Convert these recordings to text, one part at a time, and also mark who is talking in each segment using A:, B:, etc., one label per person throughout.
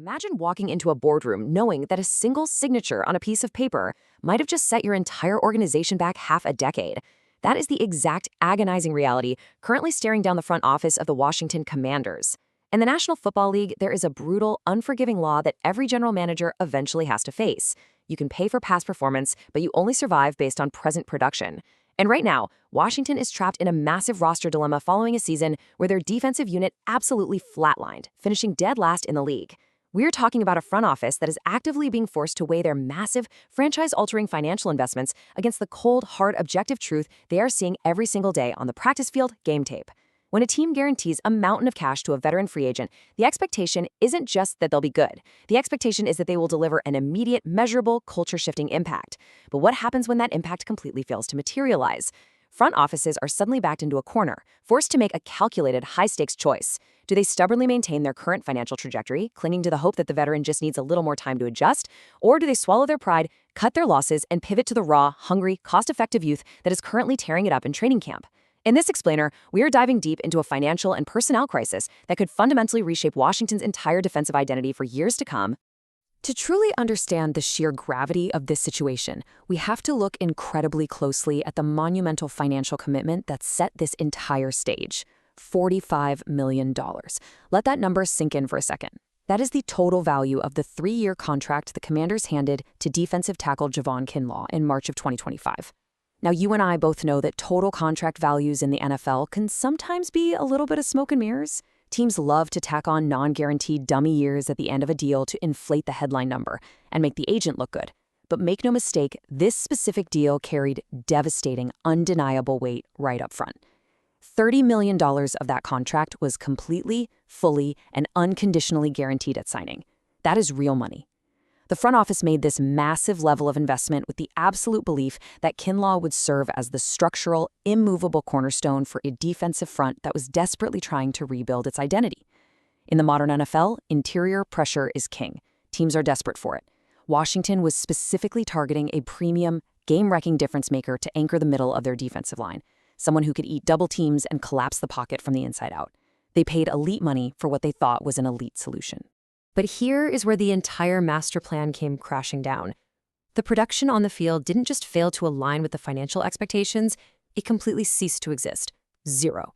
A: Imagine walking into a boardroom knowing that a single signature on a piece of paper might have just set your entire organization back half a decade. That is the exact agonizing reality currently staring down the front office of the Washington Commanders. In the National Football League, there is a brutal, unforgiving law that every general manager eventually has to face. You can pay for past performance, but you only survive based on present production. And right now, Washington is trapped in a massive roster dilemma following a season where their defensive unit absolutely flatlined, finishing dead last in the league. We're talking about a front office that is actively being forced to weigh their massive, franchise-altering financial investments against the cold, hard, objective truth they are seeing every single day on the practice field, game tape. When a team guarantees a mountain of cash to a veteran free agent, the expectation isn't just that they'll be good. The expectation is that they will deliver an immediate, measurable, culture-shifting impact. But what happens when that impact completely fails to materialize? Front offices are suddenly backed into a corner, forced to make a calculated, high-stakes choice. Do they stubbornly maintain their current financial trajectory, clinging to the hope that the veteran just needs a little more time to adjust? Or do they swallow their pride, cut their losses, and pivot to the raw, hungry, cost-effective youth that is currently tearing it up in training camp? In this explainer, we are diving deep into a financial and personnel crisis that could fundamentally reshape Washington's entire defensive identity for years to come. To truly understand the sheer gravity of this situation, we have to look incredibly closely at the monumental financial commitment that set this entire stage: $45 million. Let that number sink in for a second. That is the total value of the 3-year contract the Commanders handed to defensive tackle Javon Kinlaw in March of 2025. Now, you and I both know that total contract values in the NFL can sometimes be a little bit of smoke and mirrors. Teams love to tack on non-guaranteed dummy years at the end of a deal to inflate the headline number and make the agent look good. But make no mistake, this specific deal carried devastating, undeniable weight right up front. $30 million of that contract was completely, fully, and unconditionally guaranteed at signing. That is real money. The front office made this massive level of investment with the absolute belief that Kinlaw would serve as the structural, immovable cornerstone for a defensive front that was desperately trying to rebuild its identity. In the modern NFL, interior pressure is king. Teams are desperate for it. Washington was specifically targeting a premium, game-wrecking difference maker to anchor the middle of their defensive line, someone who could eat double teams and collapse the pocket from the inside out. They paid elite money for what they thought was an elite solution. But here is where the entire master plan came crashing down. The production on the field didn't just fail to align with the financial expectations, it completely ceased to exist. Zero.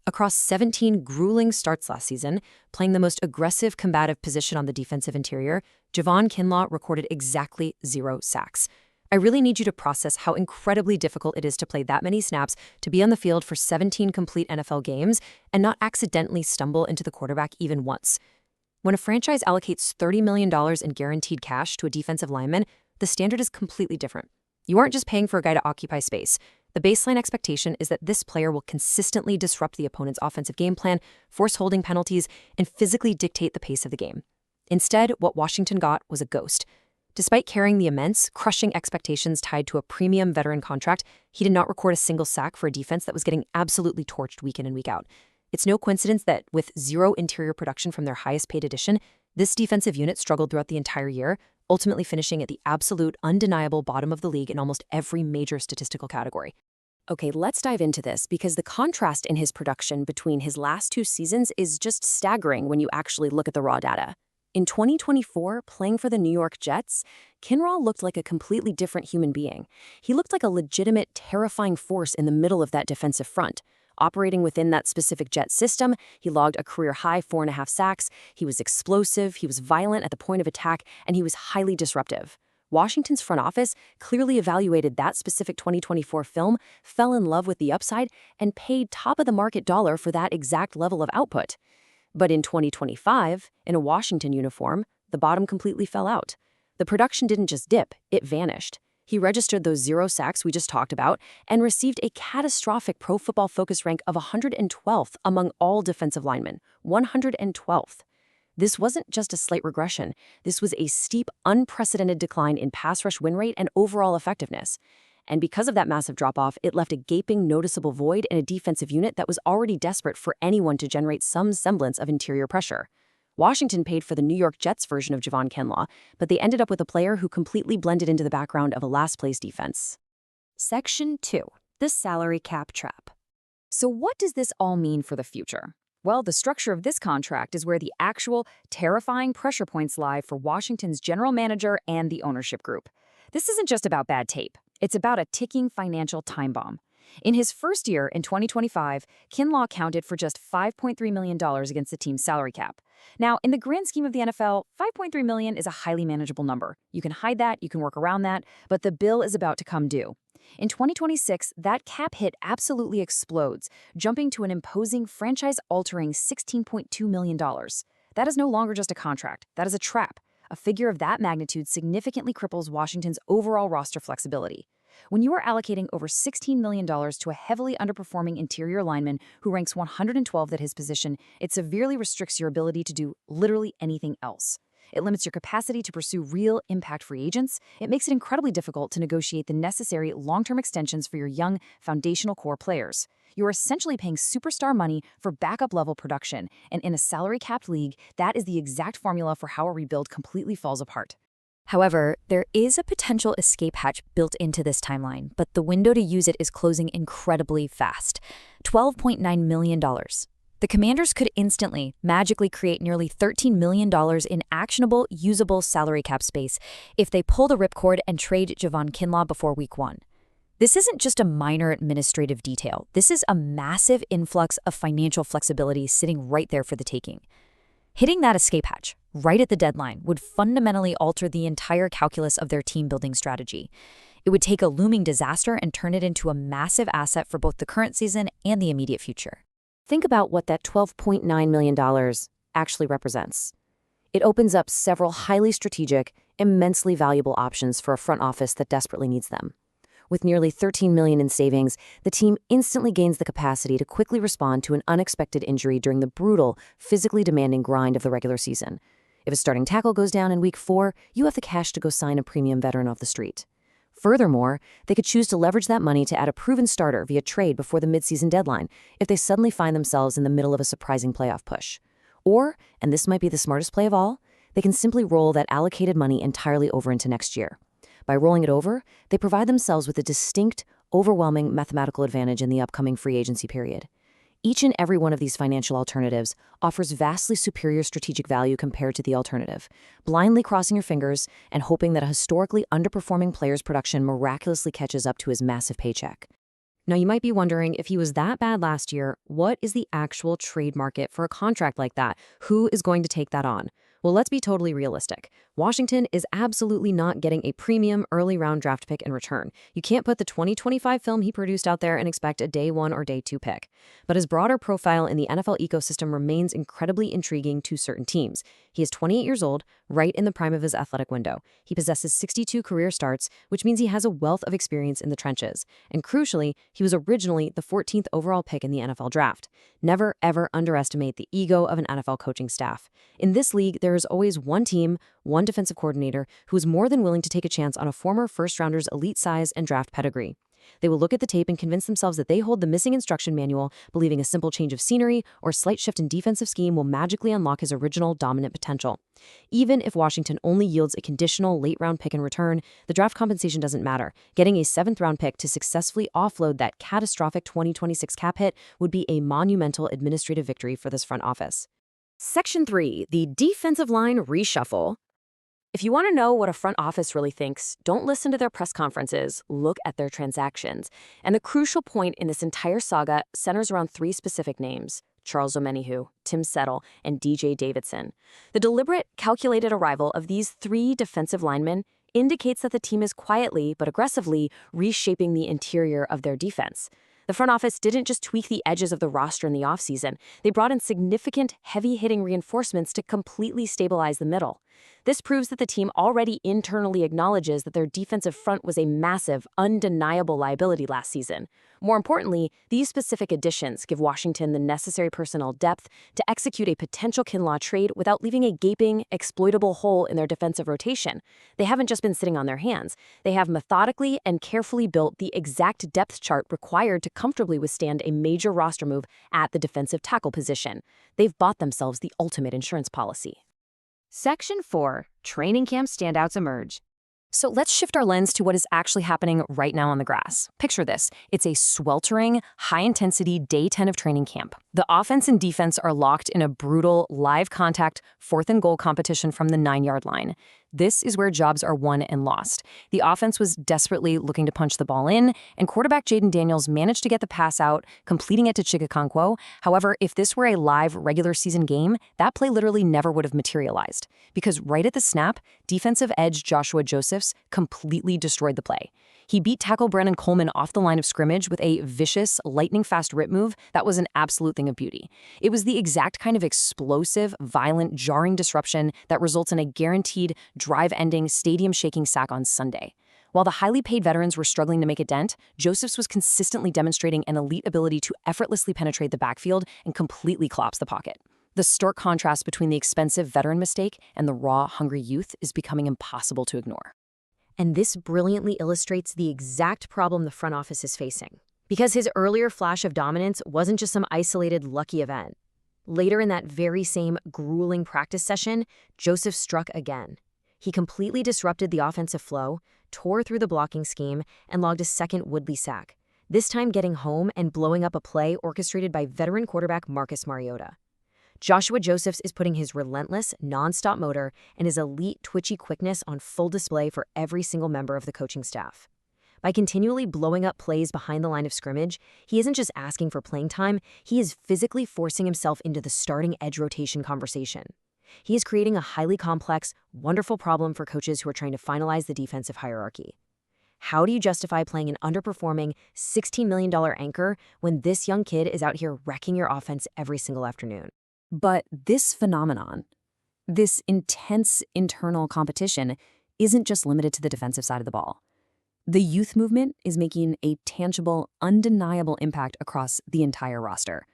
A: Across 17 grueling starts last season, playing the most aggressive, combative position on the defensive interior, Javon Kinlaw recorded exactly 0 sacks. I really need you to process how incredibly difficult it is to play that many snaps, to be on the field for 17 complete NFL games, and not accidentally stumble into the quarterback even once. When a franchise allocates $30 million in guaranteed cash to a defensive lineman, the standard is completely different. You aren't just paying for a guy to occupy space. The baseline expectation is that this player will consistently disrupt the opponent's offensive game plan, force holding penalties, and physically dictate the pace of the game. Instead, what Washington got was a ghost. Despite carrying the immense, crushing expectations tied to a premium veteran contract, he did not record a single sack for a defense that was getting absolutely torched week in and week out. It's no coincidence that, with 0 interior production from their highest-paid addition, this defensive unit struggled throughout the entire year, ultimately finishing at the absolute, undeniable bottom of the league in almost every major statistical category. Okay, let's dive into this, because the contrast in his production between his last 2 seasons is just staggering when you actually look at the raw data. In 2024, playing for the New York Jets, Kinlaw looked like a completely different human being. He looked like a legitimate, terrifying force in the middle of that defensive front. Operating within that specific Jet system, he logged a career-high 4.5 sacks, he was explosive, he was violent at the point of attack, and he was highly disruptive. Washington's front office clearly evaluated that specific 2024 film, fell in love with the upside, and paid top-of-the-market dollar for that exact level of output. But in 2025, in a Washington uniform, the bottom completely fell out. The production didn't just dip, it vanished. He registered those 0 sacks we just talked about and received a catastrophic Pro Football Focus rank of 112th among all defensive linemen, 112th. This wasn't just a slight regression. This was a steep, unprecedented decline in pass rush win rate and overall effectiveness. And because of that massive drop-off, it left a gaping, noticeable void in a defensive unit that was already desperate for anyone to generate some semblance of interior pressure. Washington paid for the New York Jets version of Javon Kinlaw, but they ended up with a player who completely blended into the background of a last-place defense. Section 2. The salary cap trap. So what does this all mean for the future?
B: Well, the structure of this contract is where the actual, terrifying pressure points lie for Washington's general manager and the ownership group. This isn't just about bad tape, it's about a ticking financial time bomb. In his first year, in 2025, Kinlaw counted for just $5.3 million against the team's salary cap. Now, in the grand scheme of the NFL, $5.3 million is a highly manageable number. You can hide that, you can work around that, but the bill is about to come due. In 2026, that cap hit absolutely explodes, jumping to an imposing franchise-altering $16.2 million. That is no longer just a contract, that is a trap. A figure of that magnitude significantly cripples Washington's overall roster flexibility. When you are allocating over $16 million to a heavily underperforming interior lineman who ranks 112th at his position, it severely restricts your ability to do literally anything else. It limits your capacity to pursue real impact free agents. It makes it incredibly difficult to negotiate the necessary long-term extensions for your young, foundational core players. You're essentially paying superstar money for backup-level production, and in a salary-capped league, that is the exact formula for how a rebuild completely falls apart.
C: However, there is a potential escape hatch built into this timeline, but the window to use it is closing incredibly fast. $12.9 million. The Commanders could instantly, magically create nearly $13 million in actionable, usable salary cap space if they pull the ripcord and trade Javon Kinlaw before Week 1. This isn't just a minor administrative detail. This is a massive influx of financial flexibility sitting right there for the taking. Hitting that escape hatch, right at the deadline, would fundamentally alter the entire calculus of their team-building strategy. It would take a looming disaster and turn it into a massive asset for both the current season and the immediate future.
A: Think about what that $12.9 million actually represents. It opens up several highly strategic, immensely valuable options for a front office that desperately needs them. With nearly $13 million in savings, the team instantly gains the capacity to quickly respond to an unexpected injury during the brutal, physically demanding grind of the regular season. If a starting tackle goes down in Week 4, you have the cash to go sign a premium veteran off the street. Furthermore, they could choose to leverage that money to add a proven starter via trade before the midseason deadline if they suddenly find themselves in the middle of a surprising playoff push. Or, and this might be the smartest play of all, they can simply roll that allocated money entirely over into next year. By rolling it over, they provide themselves with a distinct, overwhelming mathematical advantage in the upcoming free agency period. Each and every one of these financial alternatives offers vastly superior strategic value compared to the alternative, blindly crossing your fingers and hoping that a historically underperforming player's production miraculously catches up to his massive paycheck. Now, you might be wondering, if he was that bad last year, what is the actual trade market for a contract like that? Who is going to take that on? Well, let's be totally realistic. Washington is absolutely not getting a premium early round draft pick in return. You can't put the 2025 film he produced out there and expect a day 1 or day 2 pick. But his broader profile in the NFL ecosystem remains incredibly intriguing to certain teams. He is 28 years old, right in the prime of his athletic window. He possesses 62 career starts, which means he has a wealth of experience in the trenches. And crucially, he was originally the 14th overall pick in the NFL draft. Never, ever underestimate the ego of an NFL coaching staff. In this league, there is always one team, one defensive coordinator who is more than willing to take a chance on a former first-rounder's elite size and draft pedigree. They will look at the tape and convince themselves that they hold the missing instruction manual, believing a simple change of scenery or slight shift in defensive scheme will magically unlock his original dominant potential. Even if Washington only yields a conditional late-round pick in return, the draft compensation doesn't matter. Getting a 7th-round pick to successfully offload that catastrophic 2026 cap hit would be a monumental administrative victory for this front office. Section 3, the defensive line reshuffle. If you want to know what a front office really thinks, don't listen to their press conferences, look at their transactions. And the crucial point in this entire saga centers around 3 specific names: Charles Omenihu, Tim Settle, and DJ Davidson. The deliberate, calculated arrival of these 3 defensive linemen indicates that the team is quietly but aggressively reshaping the interior of their defense. The front office didn't just tweak the edges of the roster in the offseason. They brought in significant, heavy-hitting reinforcements to completely stabilize the middle. This proves that the team already internally acknowledges that their defensive front was a massive, undeniable liability last season. More importantly, these specific additions give Washington the necessary personnel depth to execute a potential Kinlaw trade without leaving a gaping, exploitable hole in their defensive rotation. They haven't just been sitting on their hands. They have methodically and carefully built the exact depth chart required to comfortably withstand a major roster move at the defensive tackle position. They've bought themselves the ultimate insurance policy. Section 4, Training Camp Standouts Emerge. So let's shift our lens to what is actually happening right now on the grass. Picture this. It's a sweltering, high-intensity day 10 of training camp. The offense and defense are locked in a brutal, live-contact, fourth-and-goal competition from the 9-yard line. This is where jobs are won and lost. The offense was desperately looking to punch the ball in, and quarterback Jaden Daniels managed to get the pass out, completing it to Chikakonkwo. However, if this were a live regular season game, that play literally never would have materialized. Because right at the snap, defensive edge Joshua Josephs completely destroyed the play. He beat tackle Brandon Coleman off the line of scrimmage with a vicious, lightning-fast rip move that was an absolute thing of beauty. It was the exact kind of explosive, violent, jarring disruption that results in a guaranteed, drive-ending, stadium-shaking sack on Sunday. While the highly paid veterans were struggling to make a dent, Josephs was consistently demonstrating an elite ability to effortlessly penetrate the backfield and completely collapse the pocket. The stark contrast between the expensive veteran mistake and the raw, hungry youth is becoming impossible to ignore.
C: And this brilliantly illustrates the exact problem the front office is facing. Because his earlier flash of dominance wasn't just some isolated lucky event. Later in that very same grueling practice session, Joseph struck again. He completely disrupted the offensive flow, tore through the blocking scheme, and logged a second Woodley sack, this time getting home and blowing up a play orchestrated by veteran quarterback Marcus Mariota. Joshua Josephs is putting his relentless, non-stop motor and his elite, twitchy quickness on full display for every single member of the coaching staff. By continually blowing up plays behind the line of scrimmage, he isn't just asking for playing time, he is physically forcing himself into the starting edge rotation conversation. He is creating a highly complex, wonderful problem for coaches who are trying to finalize the defensive hierarchy. How do you justify playing an underperforming $16 million anchor when this young kid is out here wrecking your offense every single afternoon?
B: But this phenomenon, this intense internal competition, isn't just limited to the defensive side of the ball. The youth movement is making a tangible, undeniable impact across the entire roster.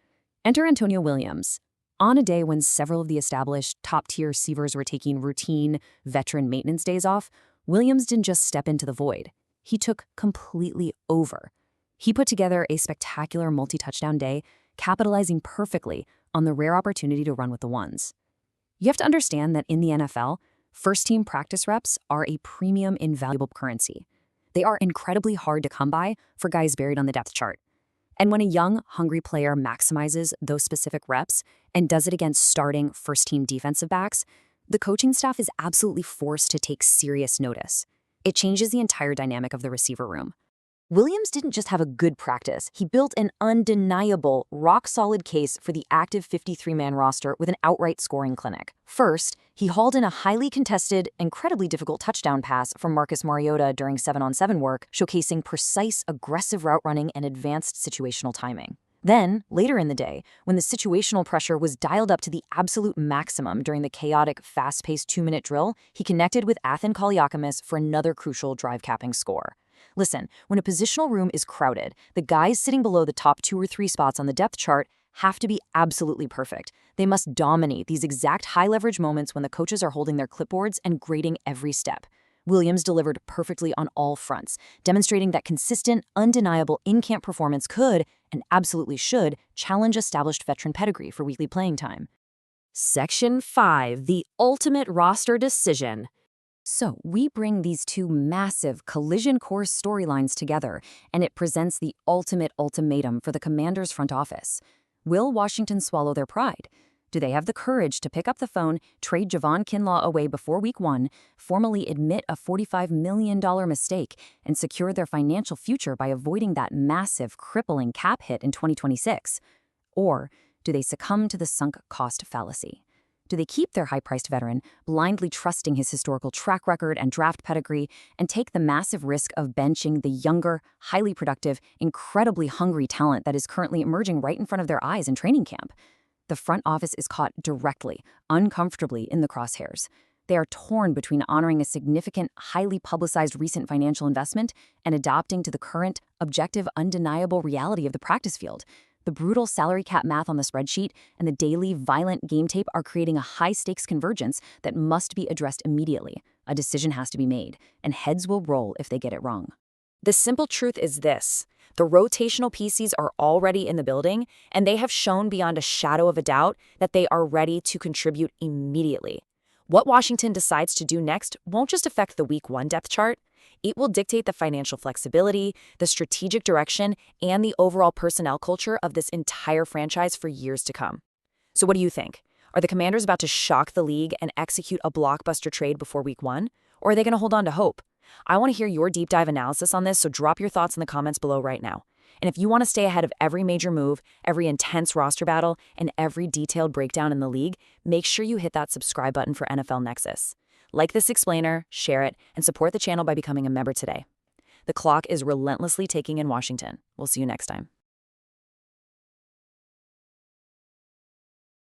B: Enter Antonio Williams. On a day when several of the established top-tier receivers were taking routine, veteran maintenance days off, Williams didn't just step into the void. He took completely over. He put together a spectacular multi-touchdown day, capitalizing perfectly on the rare opportunity to run with the ones. You have to understand that in the NFL, first-team practice reps are a premium, invaluable currency. They are incredibly hard to come by for guys buried on the depth chart. And when a young, hungry player maximizes those specific reps and does it against starting first-team defensive backs, the coaching staff is absolutely forced to take serious notice. It changes the entire dynamic of the receiver room.
A: Williams didn't just have a good practice, he built an undeniable, rock-solid case for the active 53-man roster with an outright scoring clinic. First, he hauled in a highly contested, incredibly difficult touchdown pass from Marcus Mariota during 7-on-7 work, showcasing precise, aggressive route running and advanced situational timing. Then, later in the day, when the situational pressure was dialed up to the absolute maximum during the chaotic, fast-paced 2-minute drill, he connected with Athan Kaliakamis for another crucial drive-capping score. Listen, when a positional room is crowded, the guys sitting below the top 2 or 3 spots on the depth chart have to be absolutely perfect. They must dominate these exact high-leverage moments when the coaches are holding their clipboards and grading every step. Williams delivered perfectly on all fronts, demonstrating that consistent, undeniable in-camp performance could, and absolutely should, challenge established veteran pedigree for weekly playing time.
B: Section 5, the ultimate roster decision. So we bring these two massive collision course storylines together, and it presents the ultimate ultimatum for the Commanders' front office. Will Washington swallow their pride? Do they have the courage to pick up the phone, trade Javon Kinlaw away before Week 1, formally admit a $45 million mistake, and secure their financial future by avoiding that massive, crippling cap hit in 2026? Or do they succumb to the sunk cost fallacy? Do they keep their high-priced veteran, blindly trusting his historical track record and draft pedigree, and take the massive risk of benching the younger, highly productive, incredibly hungry talent that is currently emerging right in front of their eyes in training camp? The front office is caught directly, uncomfortably in the crosshairs. They are torn between honoring a significant, highly publicized recent financial investment and adopting to the current, objective, undeniable reality of the practice field. The brutal salary cap math on the spreadsheet and the daily, violent game tape are creating a high-stakes convergence that must be addressed immediately. A decision has to be made, and heads will roll if they get it wrong.
A: The simple truth is this. The rotational pieces are already in the building, and they have shown beyond a shadow of a doubt that they are ready to contribute immediately. What Washington decides to do next won't just affect the Week 1 depth chart. It will dictate the financial flexibility, the strategic direction, and the overall personnel culture of this entire franchise for years to come. So what do you think? Are the Commanders about to shock the league and execute a blockbuster trade before Week 1? Or are they going to hold on to hope? I want to hear your deep dive analysis on this, so drop your thoughts in the comments below right now. And if you want to stay ahead of every major move, every intense roster battle, and every detailed breakdown in the league, make sure you hit that subscribe button for NFL Nexus. Like this explainer, share it, and support the channel by becoming a member today. The clock is relentlessly ticking in Washington. We'll see you next time.